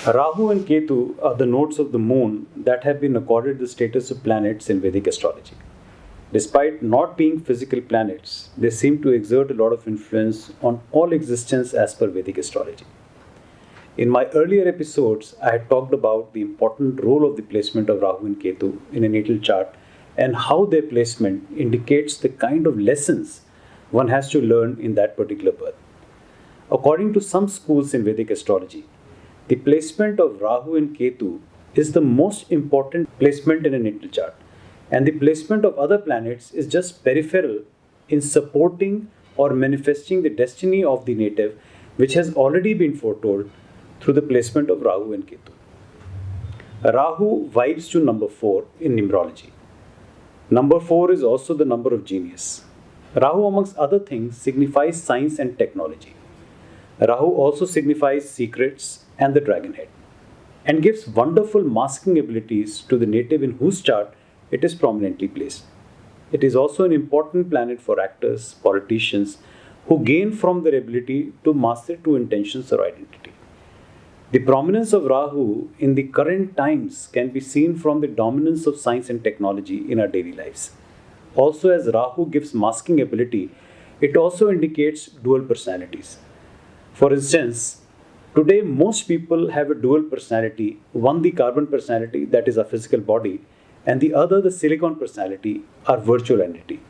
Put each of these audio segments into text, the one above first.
Rahu and Ketu are the nodes of the moon that have been accorded the status of planets in Vedic astrology. Despite not being physical planets, they seem to exert a lot of influence on all existence as per Vedic astrology. In my earlier episodes, I had talked about the important role of the placement of Rahu and Ketu in a natal chart and how their placement indicates the kind of lessons one has to learn in that particular birth. According to some schools in Vedic astrology, the placement of Rahu and Ketu is the most important placement in a natal chart, and the placement of other planets is just peripheral in supporting or manifesting the destiny of the native, which has already been foretold through the placement of Rahu and Ketu. Rahu vibes to number 4 in numerology. Number 4 is also the number of genius. Rahu, amongst other things, signifies science and technology. Rahu also signifies secrets and the dragon head, and gives wonderful masking abilities to the native in whose chart it is prominently placed. It is also an important planet for actors, politicians, who gain from their ability to master true intentions or identity. The prominence of Rahu in the current times can be seen from the dominance of science and technology in our daily lives. Also, as Rahu gives masking ability, it also indicates dual personalities. For instance, today most people have a dual personality, one the carbon personality, that is our physical body, and the other the silicon personality, our virtual entity,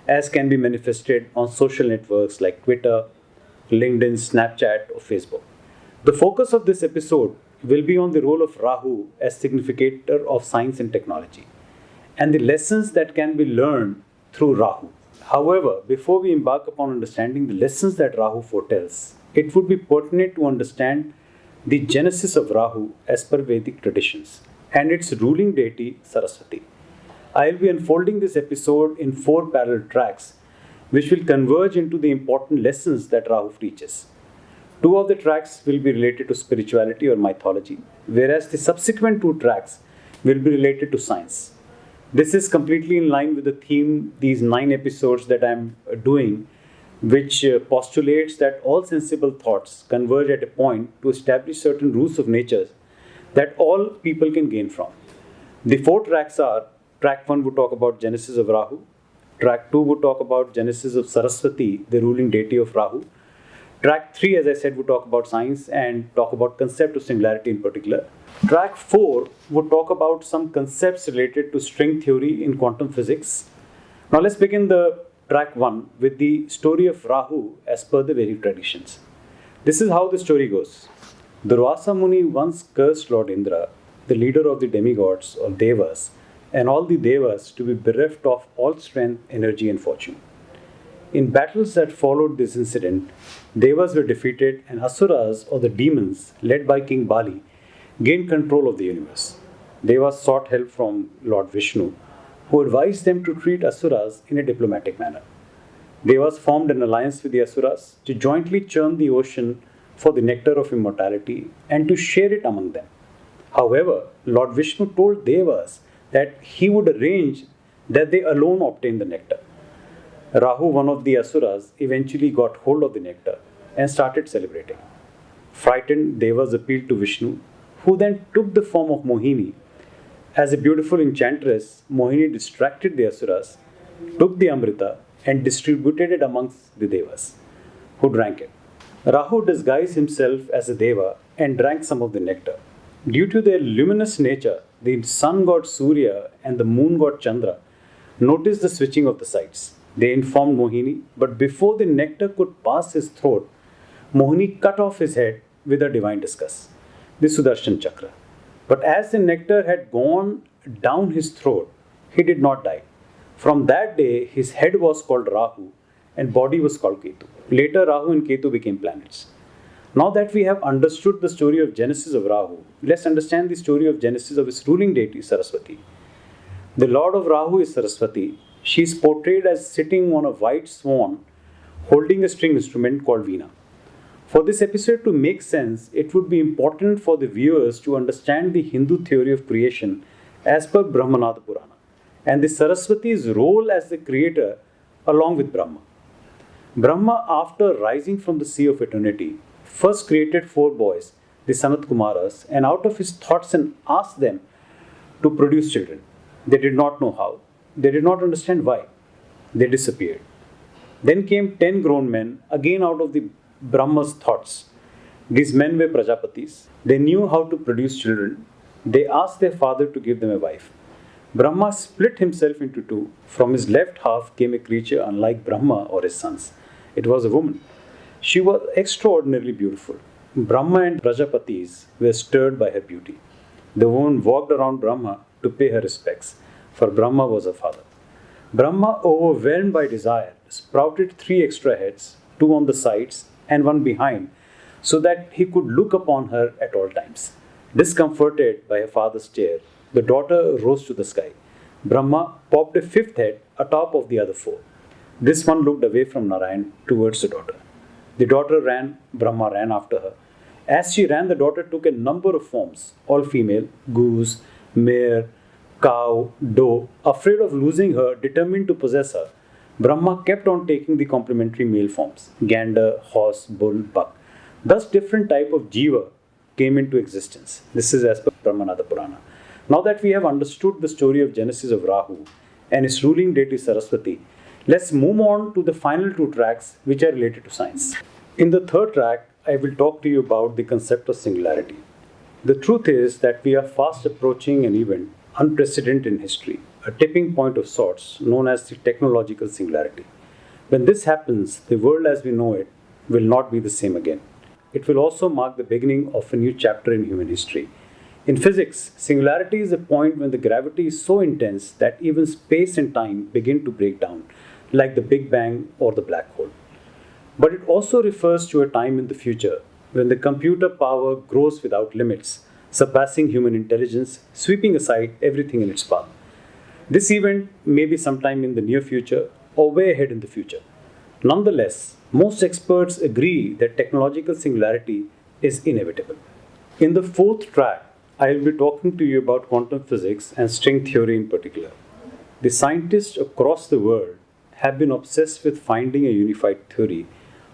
as can be manifested on social networks like Twitter, LinkedIn, Snapchat, or Facebook. The focus of this episode will be on the role of Rahu as significator of science and technology, and the lessons that can be learned through Rahu. However, before we embark upon understanding the lessons that Rahu foretells, it would be pertinent to understand the genesis of Rahu as per Vedic traditions and its ruling deity Saraswati. I will be unfolding this episode in 4 parallel tracks which will converge into the important lessons that Rahu teaches. 2 of the tracks will be related to spirituality or mythology, whereas the subsequent 2 tracks will be related to science. This is completely in line with the theme, these 9 episodes that I am doing, which postulates that all sensible thoughts converge at a point to establish certain rules of nature that all people can gain from. The 4 tracks are: track 1 would talk about genesis of Rahu, track 2 would talk about genesis of Saraswati, the ruling deity of Rahu, track 3, as I said, would talk about science and talk about concept of singularity in particular. Track 4 would talk about some concepts related to string theory in quantum physics. Now let's begin the track 1 with the story of Rahu as per the Vedic traditions. This is how the story goes. Durvasa Muni once cursed Lord Indra, the leader of the demigods or Devas, and all the Devas to be bereft of all strength, energy, and fortune. In battles that followed this incident, Devas were defeated and Asuras or the demons, led by King Bali, gained control of the universe. Devas sought help from Lord Vishnu, who advised them to treat Asuras in a diplomatic manner. Devas formed an alliance with the Asuras to jointly churn the ocean for the nectar of immortality and to share it among them. However, Lord Vishnu told Devas that he would arrange that they alone obtain the nectar. Rahu, one of the Asuras, eventually got hold of the nectar and started celebrating. Frightened, Devas appealed to Vishnu, who then took the form of Mohini. As a beautiful enchantress, Mohini distracted the Asuras, took the Amrita, and distributed it amongst the Devas, who drank it. Rahu disguised himself as a Deva and drank some of the nectar. Due to their luminous nature, the sun god Surya and the moon god Chandra noticed the switching of the sides. They informed Mohini, but before the nectar could pass his throat, Mohini cut off his head with a divine discuss, the Sudarshan Chakra. But as the nectar had gone down his throat, he did not die. From that day, his head was called Rahu and body was called Ketu. Later, Rahu and Ketu became planets. Now that we have understood the story of genesis of Rahu, let's understand the story of genesis of his ruling deity Saraswati. The lord of Rahu is Saraswati. She is portrayed as sitting on a white swan holding a string instrument called Veena. For this episode to make sense, it would be important for the viewers to understand the Hindu theory of creation as per Brahmanada Purana and the Saraswati's role as the creator along with Brahma. Brahma, after rising from the sea of eternity, first created 4 boys the Sanat Kumaras, and out of his thoughts and asked them to produce children. They did not know how. They did not understand why. They disappeared. Then came 10 grown men, again out of the Brahma's thoughts. These men were Prajapatis. They knew how to produce children. They asked their father to give them a wife. Brahma split himself into two. From his left half came a creature unlike Brahma or his sons. It was a woman. She was extraordinarily beautiful. Brahma and Prajapatis were stirred by her beauty. The woman walked around Brahma to pay her respects, for Brahma was her father. Brahma, overwhelmed by desire, sprouted 3 extra heads, 2 on the sides and 1 behind, so that he could look upon her at all times. Discomforted by her father's stare, the daughter rose to the sky. Brahma popped a 5th head atop of the other 4. This one looked away from Narayan towards the daughter. The daughter ran, Brahma ran after her. As she ran, the daughter took a number of forms, all female: goose, mare, cow, doe. Afraid of losing her, determined to possess her, Brahma kept on taking the complementary male forms: gander, horse, bull, buck. Thus, different type of jiva came into existence. This is as per Brahmananda Purana. Now that we have understood the story of genesis of Rahu and his ruling deity Saraswati, let's move on to the final 2 tracks which are related to science. In the 3rd track, I will talk to you about the concept of singularity. The truth is that we are fast approaching an event unprecedented in history, a tipping point of sorts known as the technological singularity. When this happens, the world as we know it will not be the same again. It will also mark the beginning of a new chapter in human history. In physics, singularity is a point when the gravity is so intense that even space and time begin to break down, like the Big Bang or the black hole. But it also refers to a time in the future when the computer power grows without limits, surpassing human intelligence, sweeping aside everything in its path. This event may be sometime in the near future or way ahead in the future. Nonetheless, most experts agree that technological singularity is inevitable. In the 4th track, I will be talking to you about quantum physics and string theory in particular. The scientists across the world have been obsessed with finding a unified theory,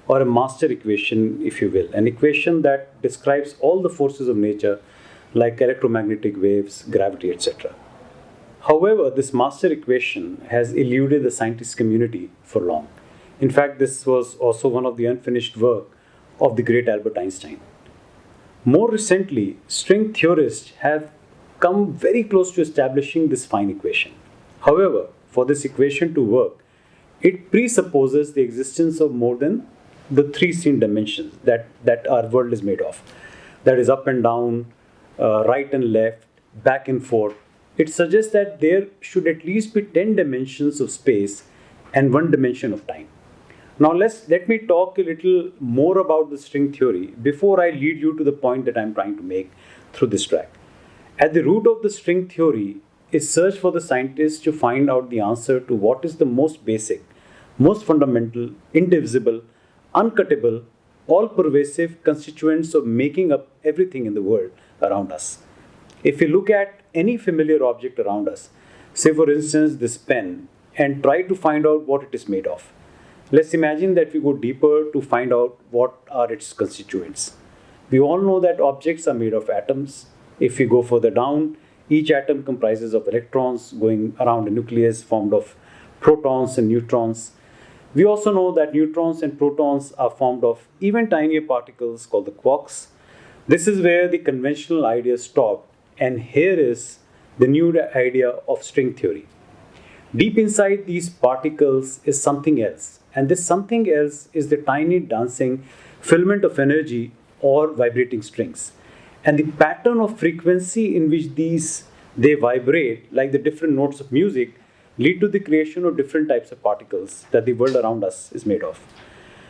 or a master equation, if you will, an equation that describes all the forces of nature like electromagnetic waves, gravity, etc. However, this master equation has eluded the scientist community for long. In fact, this was also one of the unfinished work of the great Albert Einstein. More recently, string theorists have come very close to establishing this fine equation. However, for this equation to work, it presupposes the existence of more than the 3 seen dimensions that our world is made of. That is up and down, right and left, back and forth. It suggests that there should at least be 10 dimensions of space and 1 dimension of time. Now let me talk a little more about the string theory before I lead you to the point that I'm trying to make through this track. At the root of the string theory is search for the scientists to find out the answer to what is the most basic, most fundamental, indivisible, uncuttable, all-pervasive constituents of making up everything in the world around us. If we look at any familiar object around us, say for instance this pen, and try to find out what it is made of, let's imagine that we go deeper to find out what are its constituents. We all know that objects are made of atoms. If we go further down, each atom comprises of electrons going around a nucleus formed of protons and neutrons. We also know that neutrons and protons are formed of even tinier particles called the quarks. This is where the conventional ideas stop, and here is the new idea of string theory. Deep inside these particles is something else, and this something else is the tiny dancing filament of energy or vibrating strings. And the pattern of frequency in which they vibrate, like the different notes of music, lead to the creation of different types of particles that the world around us is made of.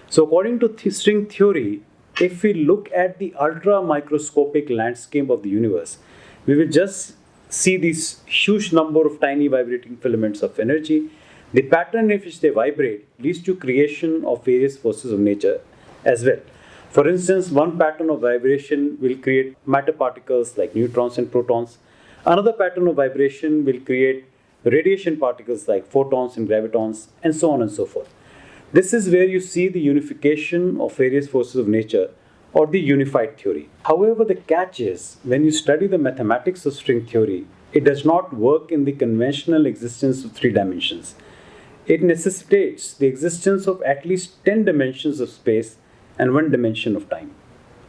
So according to string theory, if we look at the ultra microscopic landscape of the universe, we will just see this huge number of tiny vibrating filaments of energy. The pattern in which they vibrate leads to creation of various forces of nature as well. For instance, one pattern of vibration will create matter particles like neutrons and protons. Another pattern of vibration will create radiation particles like photons and gravitons, and so on and so forth. This is where you see the unification of various forces of nature or the unified theory. However, the catch is when you study the mathematics of string theory, it does not work in the conventional existence of three dimensions. It necessitates the existence of at least 10 dimensions of space and one dimension of time.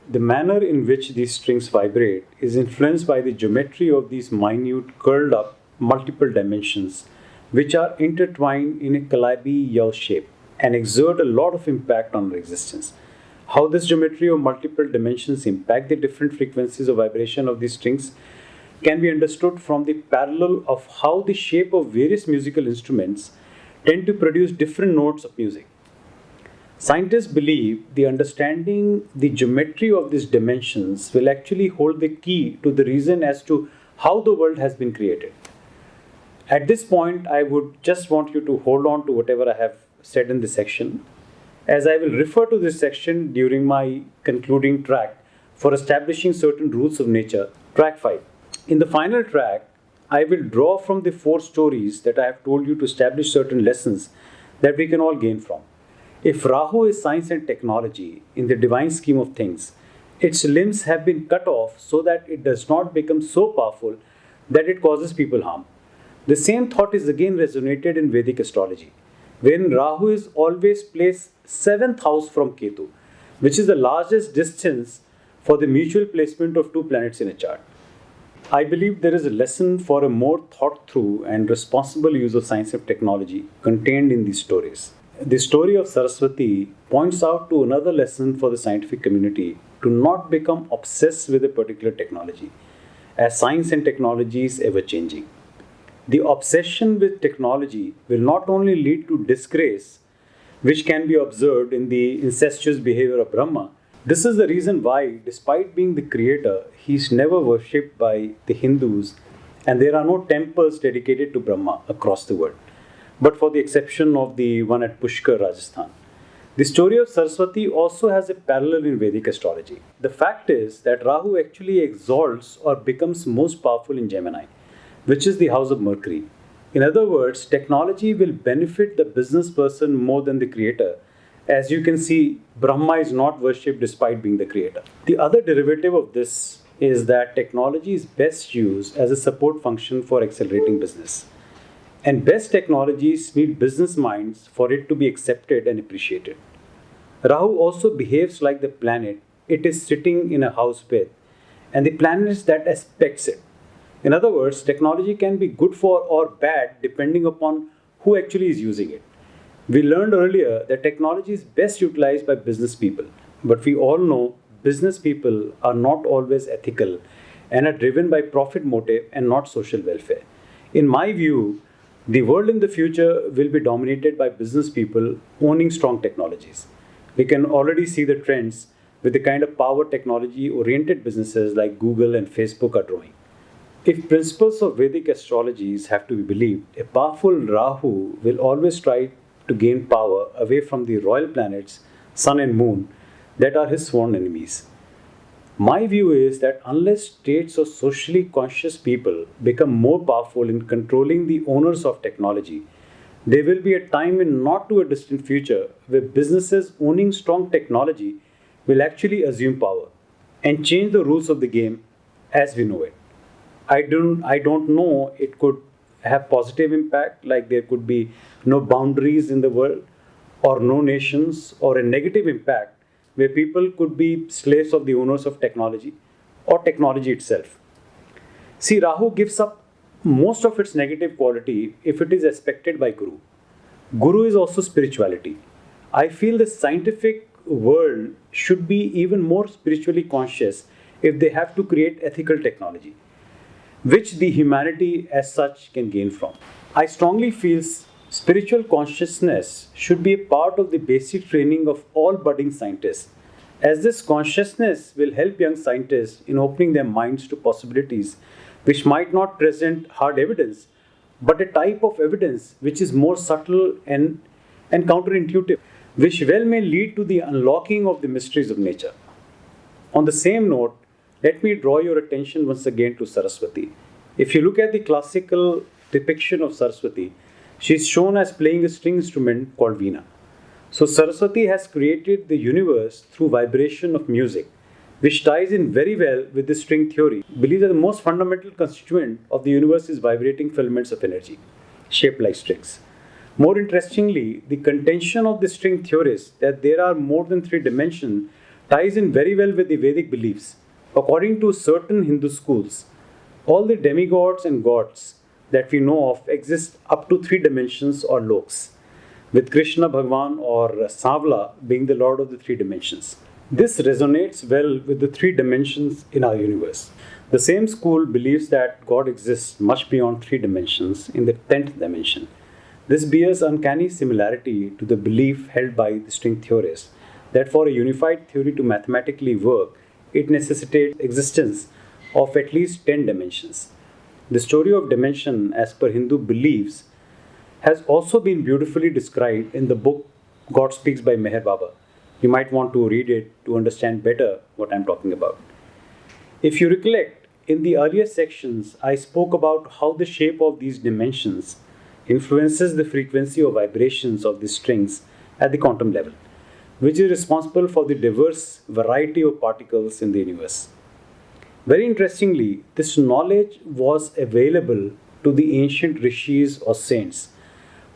The manner in which these strings vibrate is influenced by the geometry of these minute, curled up multiple dimensions, which are intertwined in a calliope shape and exert a lot of impact on our existence. How this geometry of multiple dimensions impact the different frequencies of vibration of these strings can be understood from the parallel of how the shape of various musical instruments tend to produce different notes of music. Scientists believe the understanding the geometry of these dimensions will actually hold the key to the reason as to how the world has been created. At this point, I would just want you to hold on to whatever I have said in this section, as I will refer to this section during my concluding track for establishing certain rules of nature, track 5. In the final track, I will draw from the 4 stories that I have told you to establish certain lessons that we can all gain from. If Rahu is science and technology in the divine scheme of things, its limbs have been cut off so that it does not become so powerful that it causes people harm. The same thought is again resonated in Vedic astrology, wherein Rahu is always placed 7th house from Ketu, which is the largest distance for the mutual placement of 2 planets in a chart. I believe there is a lesson for a more thought through and responsible use of science and technology contained in these stories. The story of Saraswati points out to another lesson for the scientific community to not become obsessed with a particular technology, as science and technology is ever changing. The obsession with technology will not only lead to disgrace, which can be observed in the incestuous behavior of Brahma. This is the reason why, despite being the creator, he is never worshipped by the Hindus, and there are no temples dedicated to Brahma across the world, but for the exception of the one at Pushkar, Rajasthan. The story of Saraswati also has a parallel in Vedic astrology. The fact is that Rahu actually exalts or becomes most powerful in Gemini, which is the house of Mercury. In other words, technology will benefit the business person more than the creator. As you can see, Brahma is not worshipped despite being the creator. The other derivative of this is that technology is best used as a support function for accelerating business. And best technologies need business minds for it to be accepted and appreciated. Rahu also behaves like the planet it is sitting in a house with, and the planets that aspects it. In other words, technology can be good for or bad depending upon who actually is using it. We learned earlier that technology is best utilized by business people, but we all know business people are not always ethical and are driven by profit motive and not social welfare. In my view, the world in the future will be dominated by business people owning strong technologies. We can already see the trends with the kind of power technology oriented businesses like Google and Facebook are drawing. If principles of Vedic astrologies have to be believed, a powerful Rahu will always try to gain power away from the royal planets, Sun and Moon, that are his sworn enemies. My view is that unless states or socially conscious people become more powerful in controlling the owners of technology, there will be a time in not too a distant future where businesses owning strong technology will actually assume power and change the rules of the game as we know it. I don't know, it could have positive impact, like there could be no boundaries in the world or no nations, or a negative impact where people could be slaves of the owners of technology or technology itself. See, Rahu gives up most of its negative quality if it is aspected by Guru. Guru is also spirituality. I feel the scientific world should be even more spiritually conscious if they have to create ethical technology, which the humanity as such can gain from. I strongly feel spiritual consciousness should be a part of the basic training of all budding scientists, as this consciousness will help young scientists in opening their minds to possibilities which might not present hard evidence, but a type of evidence which is more subtle and counterintuitive, which well may lead to the unlocking of the mysteries of nature. On the same note, let me draw your attention once again to Saraswati. If you look at the classical depiction of Saraswati, she is shown as playing a string instrument called Veena. So Saraswati has created the universe through vibration of music, which ties in very well with the string theory. Believes that the most fundamental constituent of the universe is vibrating filaments of energy, shaped like strings. More interestingly, the contention of the string theorists that there are more than three dimensions ties in very well with the Vedic beliefs. According to certain Hindu schools, all the demigods and gods that we know of exist up to three dimensions or loks, with Krishna Bhagwan or Savla being the lord of the three dimensions. This resonates well with the three dimensions in our universe. The same school believes that God exists much beyond three dimensions in the 10th dimension. This bears uncanny similarity to the belief held by the string theorists that for a unified theory to mathematically work, it necessitates existence of at least 10 dimensions. The story of dimension, as per Hindu beliefs, has also been beautifully described in the book God Speaks by Meher Baba. You might want to read it to understand better what I'm talking about. If you recollect, in the earlier sections, I spoke about how the shape of these dimensions influences the frequency of vibrations of the strings at the quantum level, which is responsible for the diverse variety of particles in the universe. Very interestingly, this knowledge was available to the ancient rishis or saints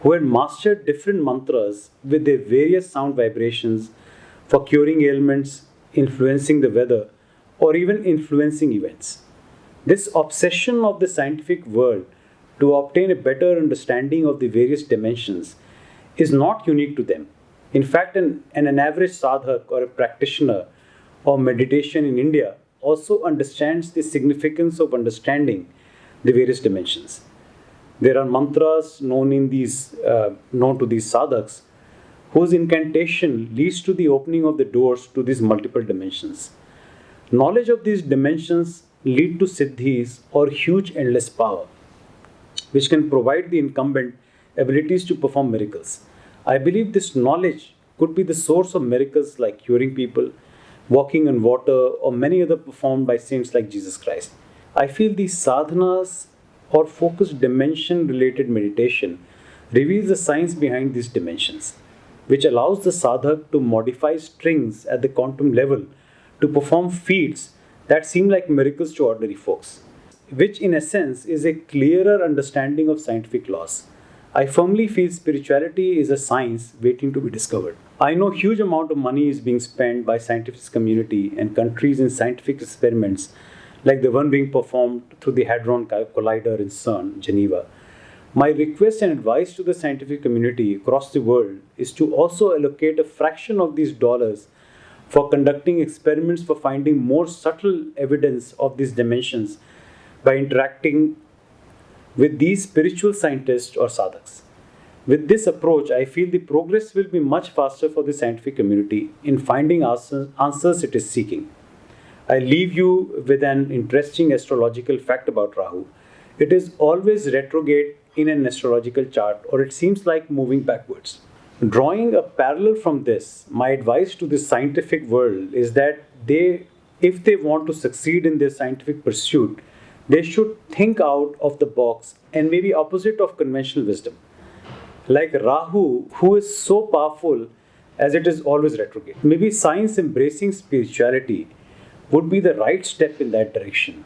who had mastered different mantras with their various sound vibrations for curing ailments, influencing the weather, or even influencing events. This obsession of the scientific world to obtain a better understanding of the various dimensions is not unique to them. In fact, an average sadhak or a practitioner of meditation in India also understands the significance of understanding the various dimensions. There are mantras known to these sadhaks whose incantation leads to the opening of the doors to these multiple dimensions. Knowledge of these dimensions lead to siddhis or huge endless power, which can provide the incumbent abilities to perform miracles. I believe this knowledge could be the source of miracles like curing people, walking on water, or many other performed by saints like Jesus Christ. I feel these sadhanas or focused dimension related meditation reveals the science behind these dimensions, which allows the sadhak to modify strings at the quantum level to perform feats that seem like miracles to ordinary folks, which in essence is a clearer understanding of scientific laws. I firmly feel spirituality is a science waiting to be discovered. I know huge amount of money is being spent by scientific community and countries in scientific experiments like the one being performed through the Hadron Collider in CERN, Geneva. My request and advice to the scientific community across the world is to also allocate a fraction of these dollars for conducting experiments for finding more subtle evidence of these dimensions by interacting with these spiritual scientists or sadhaks. With this approach, I feel the progress will be much faster for the scientific community in finding answers it is seeking. I leave you with an interesting astrological fact about Rahu. It is always retrograde in an astrological chart, or it seems like moving backwards. Drawing a parallel from this, my advice to the scientific world is that if they want to succeed in their scientific pursuit, they should think out of the box and maybe opposite of conventional wisdom. Like Rahu, who is so powerful as it is always retrograde. Maybe science embracing spirituality would be the right step in that direction.